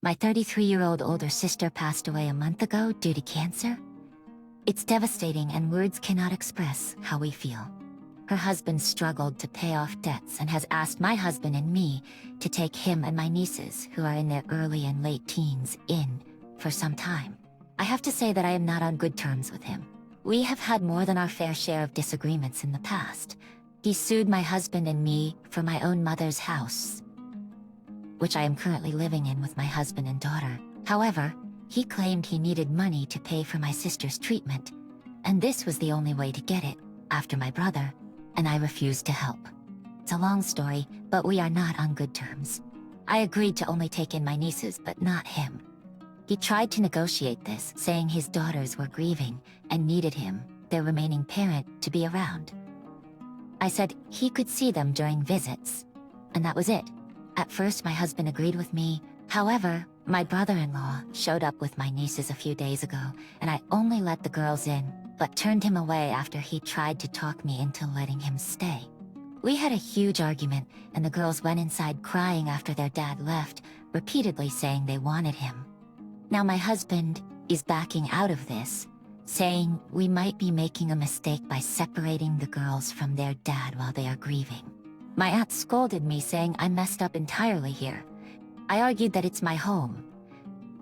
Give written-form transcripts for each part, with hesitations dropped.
My 33-year-old older sister passed away a month ago due to cancer. It's devastating and words cannot express how we feel. Her husband struggled to pay off debts and has asked my husband and me to take him and my nieces, who are in their early and late teens, in for some time. I have to say that I am not on good terms with him. We have had more than our fair share of disagreements in the past. He sued my husband and me for my own mother's house, which I am currently living in with my husband and daughter. However, he claimed he needed money to pay for my sister's treatment, and this was the only way to get it, after my brother, and I refused to help. It's a long story, but we are not on good terms. I agreed to only take in my nieces, but not him. He tried to negotiate this, saying his daughters were grieving and needed him, their remaining parent, to be around. I said he could see them during visits, and that was it. At first, my husband agreed with me. However, my brother-in-law showed up with my nieces a few days ago, and I only let the girls in, but turned him away after he tried to talk me into letting him stay. We had a huge argument, and the girls went inside crying after their dad left, repeatedly saying they wanted him. Now my husband is backing out of this, saying we might be making a mistake by separating the girls from their dad while they are grieving. My aunt scolded me, saying I messed up entirely here. I argued that it's my home,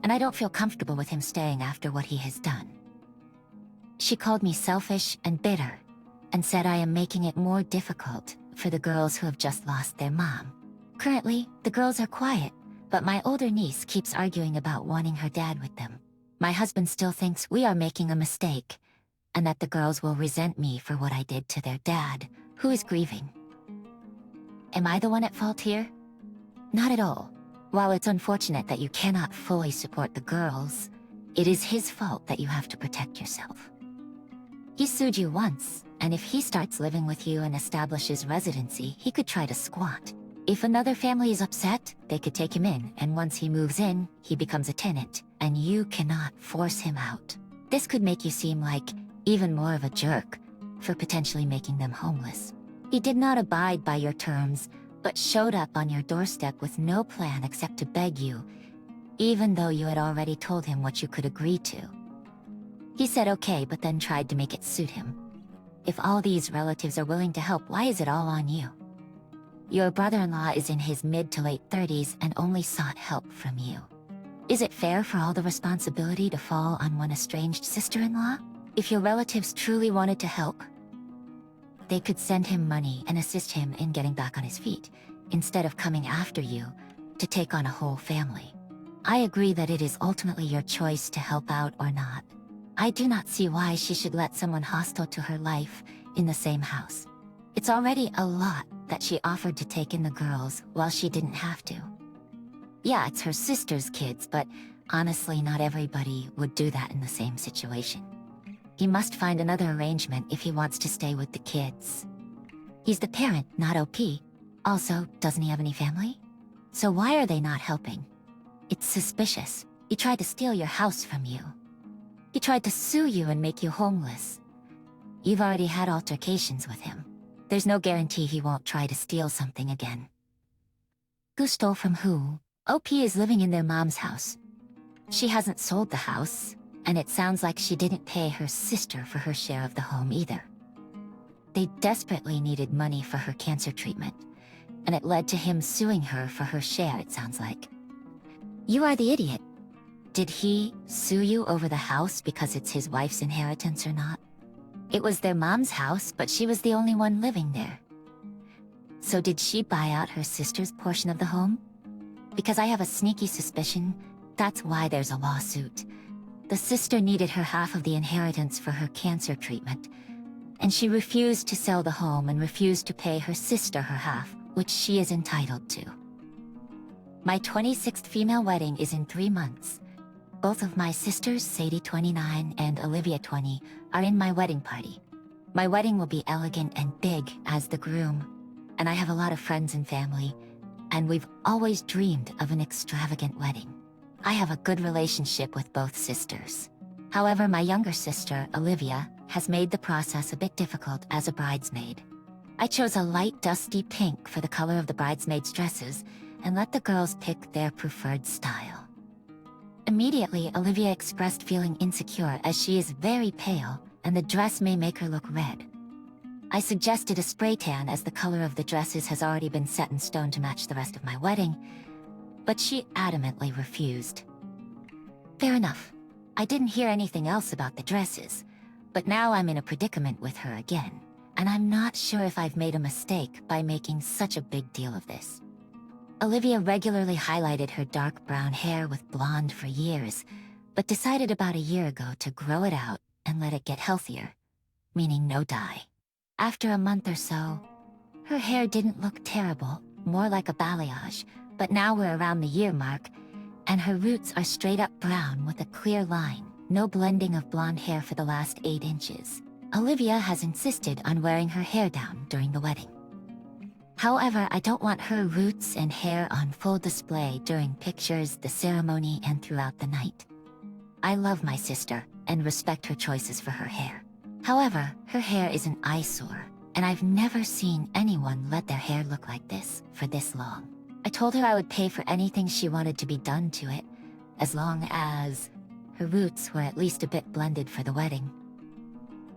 and I don't feel comfortable with him staying after what he has done. She called me selfish and bitter, and said I am making it more difficult for the girls who have just lost their mom. Currently, the girls are quiet, but my older niece keeps arguing about wanting her dad with them. My husband still thinks we are making a mistake, and that the girls will resent me for what I did to their dad, who is grieving. Am I the one at fault here? Not at all. While it's unfortunate that you cannot fully support the girls, it is his fault that you have to protect yourself. He sued you once, and if he starts living with you and establishes residency, he could try to squat. If another family is upset, they could take him in, and once he moves in, he becomes a tenant, and you cannot force him out. This could make you seem like even more of a jerk for potentially making them homeless. He did not abide by your terms, but showed up on your doorstep with no plan except to beg you, even though you had already told him what you could agree to. He said okay, but then tried to make it suit him. If all these relatives are willing to help, why is it all on you? Your brother-in-law is in his mid to late 30s and only sought help from you. Is it fair for all the responsibility to fall on one estranged sister-in-law? If your relatives truly wanted to help, they could send him money and assist him in getting back on his feet, instead of coming after you to take on a whole family. I agree that it is ultimately your choice to help out or not. I do not see why she should let someone hostile to her life in the same house. It's already a lot that she offered to take in the girls while she didn't have to. Yeah, it's her sister's kids, but honestly, not everybody would do that in the same situation. He must find another arrangement if he wants to stay with the kids. He's the parent, not OP. Also, doesn't he have any family? So why are they not helping? It's suspicious. He tried to steal your house from you. He tried to sue you and make you homeless. You've already had altercations with him. There's no guarantee he won't try to steal something again. Who stole from who? OP is living in their mom's house. She hasn't sold the house, and it sounds like she didn't pay her sister for her share of the home either. They desperately needed money for her cancer treatment, and it led to him suing her for her share, it sounds like. You are the idiot. Did he sue you over the house because it's his wife's inheritance or not? It was their mom's house, but she was the only one living there. So did she buy out her sister's portion of the home? Because I have a sneaky suspicion that's why there's a lawsuit. The sister needed her half of the inheritance for her cancer treatment, and she refused to sell the home and refused to pay her sister her half, which she is entitled to. My 26th female wedding is in 3 months. Both of my sisters, Sadie 29 and Olivia 20, are in my wedding party. My wedding will be elegant and big as the groom, and I have a lot of friends and family, and we've always dreamed of an extravagant wedding. I have a good relationship with both sisters. However, my younger sister, Olivia, has made the process a bit difficult as a bridesmaid. I chose a light dusty pink for the color of the bridesmaids' dresses and let the girls pick their preferred style. Immediately, Olivia expressed feeling insecure as she is very pale and the dress may make her look red. I suggested a spray tan as the color of the dresses has already been set in stone to match the rest of my wedding, but she adamantly refused. Fair enough. I didn't hear anything else about the dresses, but now I'm in a predicament with her again, and I'm not sure if I've made a mistake by making such a big deal of this. Olivia regularly highlighted her dark brown hair with blonde for years, but decided about a year ago to grow it out and let it get healthier, meaning no dye. After a month or so, her hair didn't look terrible, more like a balayage, but now we're around the year mark, and her roots are straight up brown with a clear line, no blending of blonde hair for the last 8 inches. Olivia has insisted on wearing her hair down during the wedding. However, I don't want her roots and hair on full display during pictures, the ceremony, and throughout the night. I love my sister and respect her choices for her hair. However, her hair is an eyesore, and I've never seen anyone let their hair look like this for this long. I told her I would pay for anything she wanted to be done to it, as long as her roots were at least a bit blended for the wedding.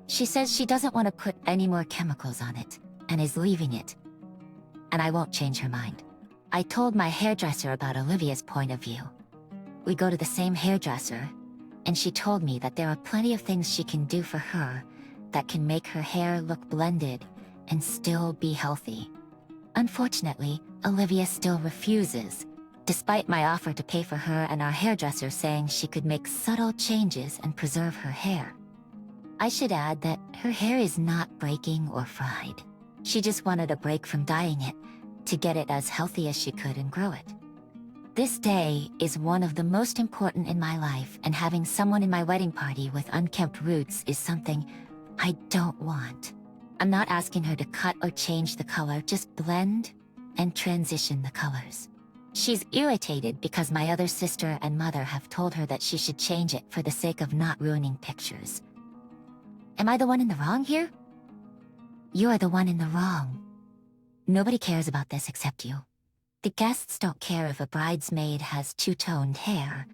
She says she doesn't want to put any more chemicals on it, and is leaving it. And I won't change her mind. I told my hairdresser about Olivia's point of view. We go to the same hairdresser, and she told me that there are plenty of things she can do for her that can make her hair look blended and still be healthy. Unfortunately, Olivia still refuses, despite my offer to pay for her and our hairdresser saying she could make subtle changes and preserve her hair. I should add that her hair is not breaking or fried. She just wanted a break from dyeing it to get it as healthy as she could and grow it. This day is one of the most important in my life, and having someone in my wedding party with unkempt roots is something I don't want. I'm not asking her to cut or change the color, just blend and transition the colors. She's irritated because my other sister and mother have told her that she should change it for the sake of not ruining pictures. Am I the one in the wrong here? You're the one in the wrong. Nobody cares about this except you. The guests don't care if a bridesmaid has two-toned hair.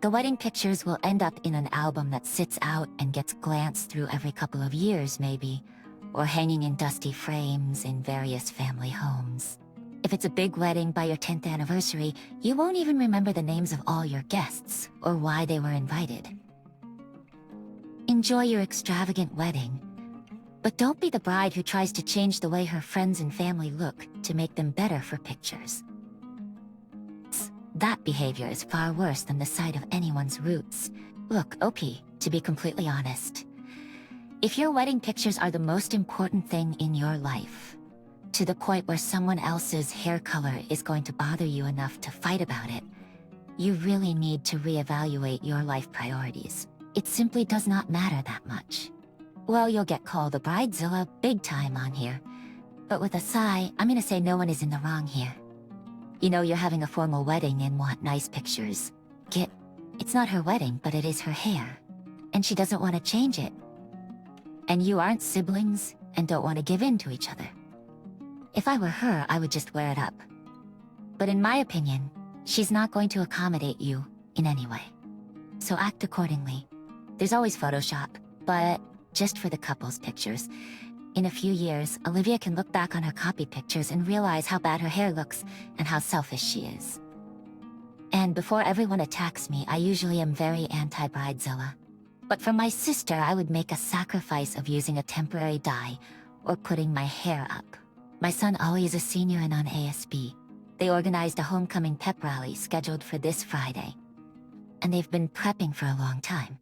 The wedding pictures will end up in an album that sits out and gets glanced through every couple of years, maybe, or hanging in dusty frames in various family homes. If it's a big wedding by your 10th anniversary, you won't even remember the names of all your guests or why they were invited. Enjoy your extravagant wedding, but don't be the bride who tries to change the way her friends and family look to make them better for pictures. That behavior is far worse than the sight of anyone's roots. Look, OP, to be completely honest, if your wedding pictures are the most important thing in your life, to the point where someone else's hair color is going to bother you enough to fight about it, you really need to reevaluate your life priorities. It simply does not matter that much. Well, you'll get called a bridezilla big time on here. But with a sigh, I'm gonna say no one is in the wrong here. You know you're having a formal wedding and want nice pictures. It's not her wedding, but it is her hair. And she doesn't want to change it. And you aren't siblings and don't want to give in to each other. If I were her, I would just wear it up. But in my opinion, she's not going to accommodate you in any way. So act accordingly. There's always Photoshop, but just for the couple's pictures. In a few years, Olivia can look back on her copy pictures and realize how bad her hair looks and how selfish she is. And before everyone attacks me, I usually am very anti-bridezilla. But for my sister, I would make a sacrifice of using a temporary dye or putting my hair up. My son Ollie is a senior and on ASB. They organized a homecoming pep rally scheduled for this Friday. And they've been prepping for a long time.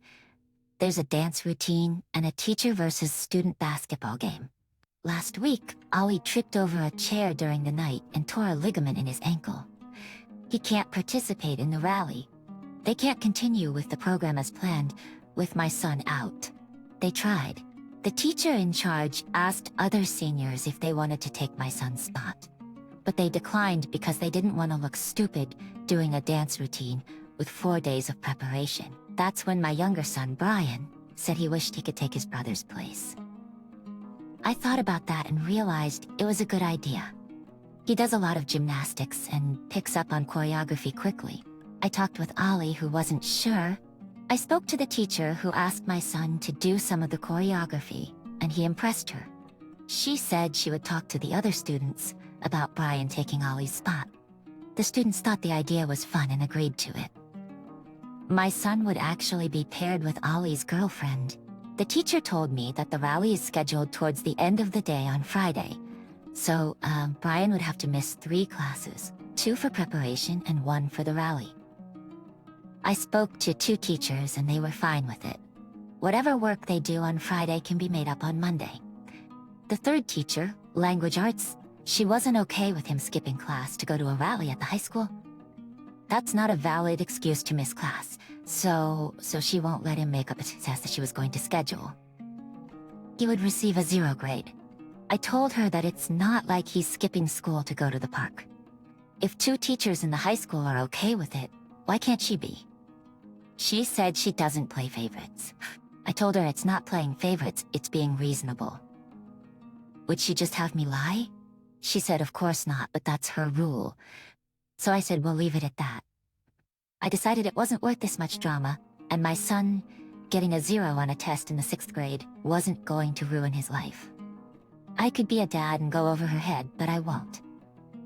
There's a dance routine and a teacher versus student basketball game. Last week, Ollie tripped over a chair during the night and tore a ligament in his ankle. He can't participate in the rally. They can't continue with the program as planned, with my son out. They tried. The teacher in charge asked other seniors if they wanted to take my son's spot. But they declined because they didn't want to look stupid doing a dance routine with 4 days of preparation. That's when my younger son, Brian, said he wished he could take his brother's place. I thought about that and realized it was a good idea. He does a lot of gymnastics and picks up on choreography quickly. I talked with Ollie, who wasn't sure. I spoke to the teacher, who asked my son to do some of the choreography, and he impressed her. She said she would talk to the other students about Brian taking Ollie's spot. The students thought the idea was fun and agreed to it. My son would actually be paired with Ollie's girlfriend. The teacher told me that the rally is scheduled towards the end of the day on Friday, so Brian would have to miss 3 classes, 2 for preparation and 1 for the rally. I spoke to 2 teachers and they were fine with it. Whatever work they do on Friday can be made up on Monday. The 3rd teacher, language arts, she wasn't okay with him skipping class to go to a rally at the high school. That's not a valid excuse to miss class, so she won't let him make up a test that she was going to schedule. He would receive a 0 grade. I told her that it's not like he's skipping school to go to the park. If 2 teachers in the high school are okay with it, why can't she be? She said she doesn't play favorites. I told her it's not playing favorites, it's being reasonable. Would she just have me lie? She said of course not, but that's her rule. So I said we'll leave it at that. I decided it wasn't worth this much drama, and my son getting a 0 on a test in the 6th grade wasn't going to ruin his life. I could be a dad and go over her head, but I won't.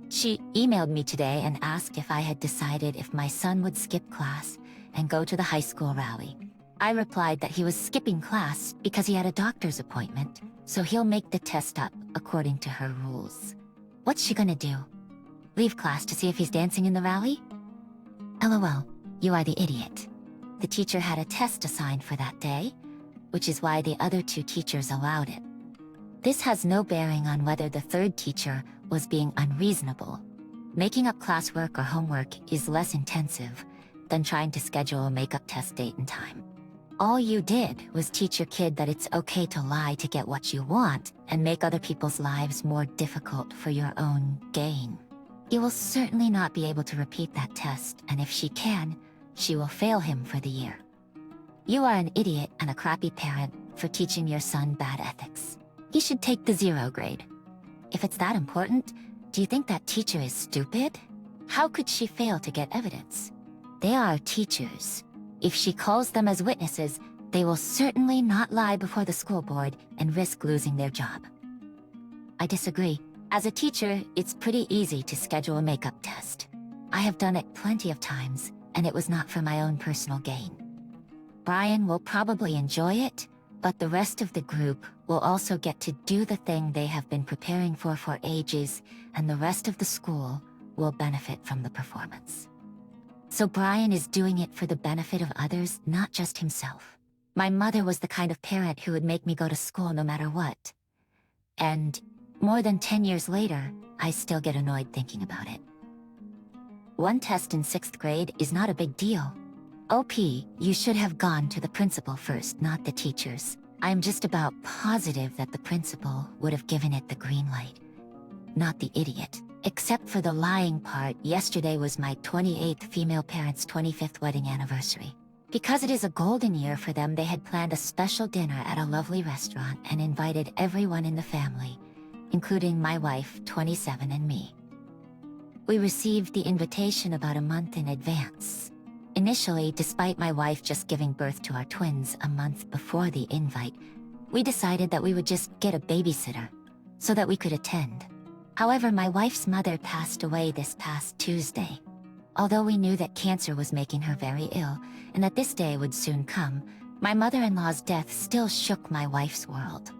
She emailed me today and asked if I had decided if my son would skip class and go to the high school rally. I replied that he was skipping class because he had a doctor's appointment, so he'll make the test up according to her rules. What's she gonna do? Leave class to see if he's dancing in the rally? LOL, you are the idiot. The teacher had a test assigned for that day, which is why the other 2 teachers allowed it. This has no bearing on whether the 3rd teacher was being unreasonable. Making up classwork or homework is less intensive than trying to schedule a makeup test date and time. All you did was teach your kid that it's okay to lie to get what you want and make other people's lives more difficult for your own gain. You will certainly not be able to repeat that test, and if she can, she will fail him for the year. You are an idiot and a crappy parent for teaching your son bad ethics. He should take the 0 grade. If it's that important, do you think that teacher is stupid? How could she fail to get evidence? They are teachers. If she calls them as witnesses, they will certainly not lie before the school board and risk losing their job. I disagree. As a teacher, it's pretty easy to schedule a makeup test. I have done it plenty of times, and it was not for my own personal gain. Brian will probably enjoy it, but the rest of the group will also get to do the thing they have been preparing for ages, and the rest of the school will benefit from the performance. So Brian is doing it for the benefit of others, not just himself. My mother was the kind of parent who would make me go to school no matter what. And more than 10 years later, I still get annoyed thinking about it. 1 test in 6th grade is not a big deal. OP, you should have gone to the principal first, not the teachers. I'm just about positive that the principal would have given it the green light, not the idiot. Except for the lying part, yesterday was my 28th female parents' 25th wedding anniversary. Because it is a golden year for them, they had planned a special dinner at a lovely restaurant and invited everyone in the family, including my wife, 27, and me. We received the invitation about a month in advance. Initially, despite my wife just giving birth to our twins a month before the invite, we decided that we would just get a babysitter so that we could attend. However, my wife's mother passed away this past Tuesday. Although we knew that cancer was making her very ill and that this day would soon come, my mother-in-law's death still shook my wife's world.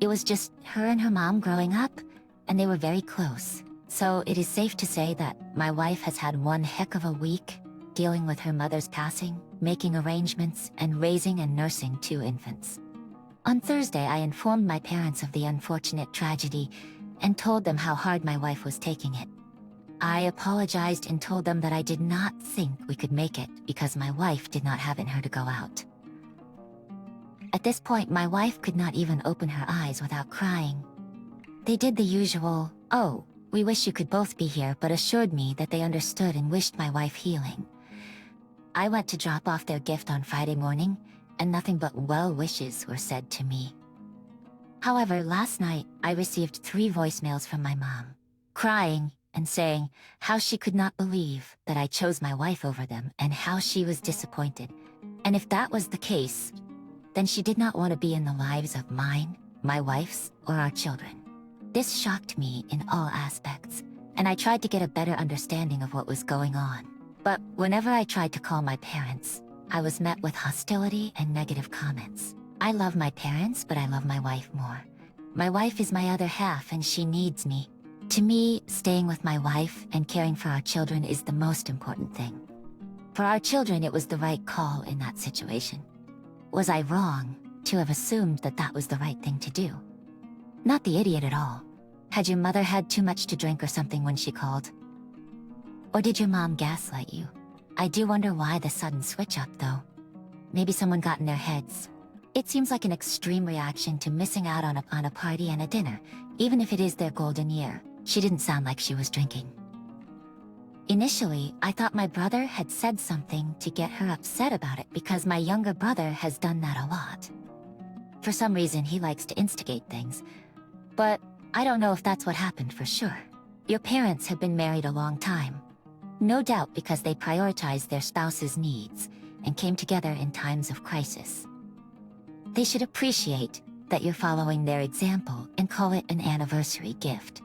It was just her and her mom growing up, and they were very close. So it is safe to say that my wife has had one heck of a week dealing with her mother's passing, making arrangements, and raising and nursing 2 infants. On Thursday, I informed my parents of the unfortunate tragedy and told them how hard my wife was taking it. I apologized and told them that I did not think we could make it because my wife did not have it in her to go out. At this point, my wife could not even open her eyes without crying. They did the usual, "Oh, we wish you could both be here," but assured me that they understood and wished my wife healing. I went to drop off their gift on Friday morning, and nothing but well wishes were said to me. However, last night, I received 3 voicemails from my mom, crying and saying how she could not believe that I chose my wife over them and how she was disappointed. And if that was the case, then she did not want to be in the lives of mine, my wife's, or our children. This shocked me in all aspects, and I tried to get a better understanding of what was going on. But whenever I tried to call my parents, I was met with hostility and negative comments. I love my parents, but I love my wife more. My wife is my other half and she needs me. To me, staying with my wife and caring for our children is the most important thing. For our children, it was the right call in that situation. Was I wrong to have assumed that that was the right thing to do? Not the idiot at all. Had your mother had too much to drink or something when she called? Or did your mom gaslight you? I do wonder why the sudden switch up, though. Maybe someone got in their heads. It seems like an extreme reaction to missing out on a party and a dinner, even if it is their golden year. She didn't sound like she was drinking. Initially, I thought my brother had said something to get her upset about it because my younger brother has done that a lot. For some reason, he likes to instigate things. But I don't know if that's what happened for sure. Your parents have been married a long time. No doubt because they prioritized their spouse's needs and came together in times of crisis. They should appreciate that you're following their example and call it an anniversary gift.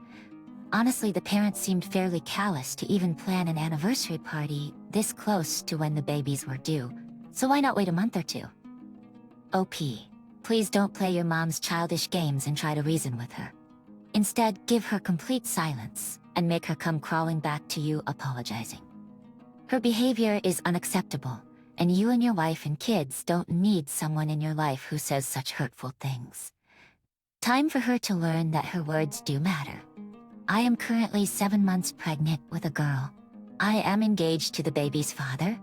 Honestly, the parents seemed fairly callous to even plan an anniversary party this close to when the babies were due, so why not wait a month or two? OP, please don't play your mom's childish games and try to reason with her. Instead, give her complete silence and make her come crawling back to you apologizing. Her behavior is unacceptable, and you and your wife and kids don't need someone in your life who says such hurtful things. Time for her to learn that her words do matter. I am currently 7 months pregnant with a girl. I am engaged to the baby's father,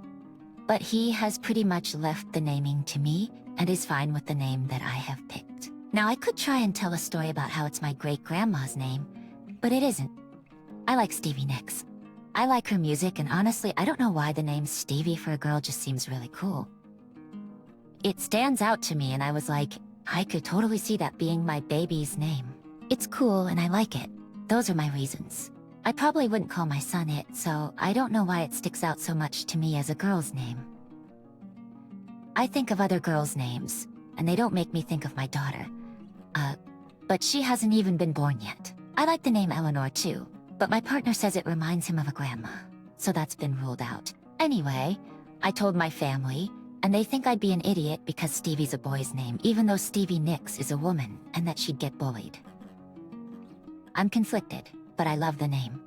but he has pretty much left the naming to me and is fine with the name that I have picked. Now, I could try and tell a story about how it's my great-grandma's name, but it isn't. I like Stevie Nicks. I like her music, and honestly, I don't know why the name Stevie for a girl just seems really cool. It stands out to me, and I was like, I could totally see that being my baby's name. It's cool, and I like it. Those are my reasons. I probably wouldn't call my son it, so I don't know why it sticks out so much to me as a girl's name. I think of other girls' names, and they don't make me think of my daughter. But she hasn't even been born yet. I like the name Eleanor too, but my partner says it reminds him of a grandma, so that's been ruled out. Anyway, I told my family, and they think I'd be an idiot because Stevie's a boy's name, even though Stevie Nicks is a woman, and that she'd get bullied. I'm conflicted, but I love the name.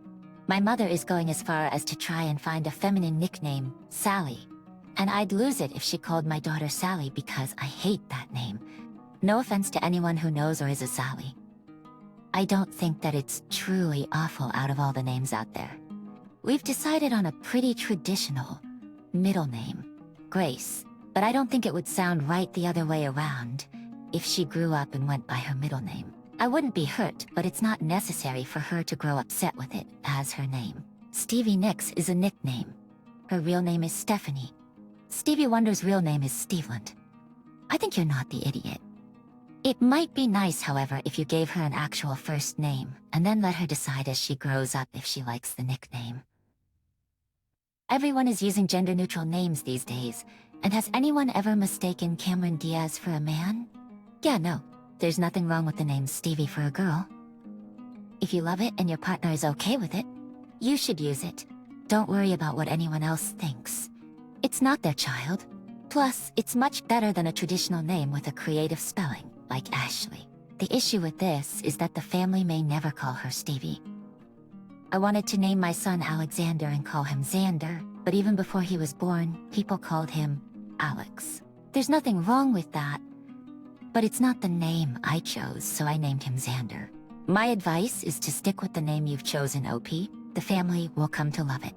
My mother is going as far as to try and find a feminine nickname, Sally, and I'd lose it if she called my daughter Sally because I hate that name. No offense to anyone who knows or is a Sally. I don't think that it's truly awful out of all the names out there. We've decided on a pretty traditional middle name, Grace, but I don't think it would sound right the other way around if she grew up and went by her middle name. I wouldn't be hurt, but it's not necessary for her to grow upset with it as her name. Stevie Nicks is a nickname. Her real name is Stephanie. Stevie Wonder's real name is Steveland. I think you're not the idiot. It might be nice, however, if you gave her an actual first name, and then let her decide as she grows up if she likes the nickname. Everyone is using gender-neutral names these days, and has anyone ever mistaken Cameron Diaz for a man? Yeah, no, there's nothing wrong with the name Stevie for a girl. If you love it and your partner is okay with it, you should use it. Don't worry about what anyone else thinks. It's not their child. Plus, it's much better than a traditional name with a creative spelling, like Ashley. The issue with this is that the family may never call her Stevie. I wanted to name my son Alexander and call him Xander, but even before he was born, people called him Alex. There's nothing wrong with that, but it's not the name I chose, so I named him Xander. My advice is to stick with the name you've chosen, OP. The family will come to love it.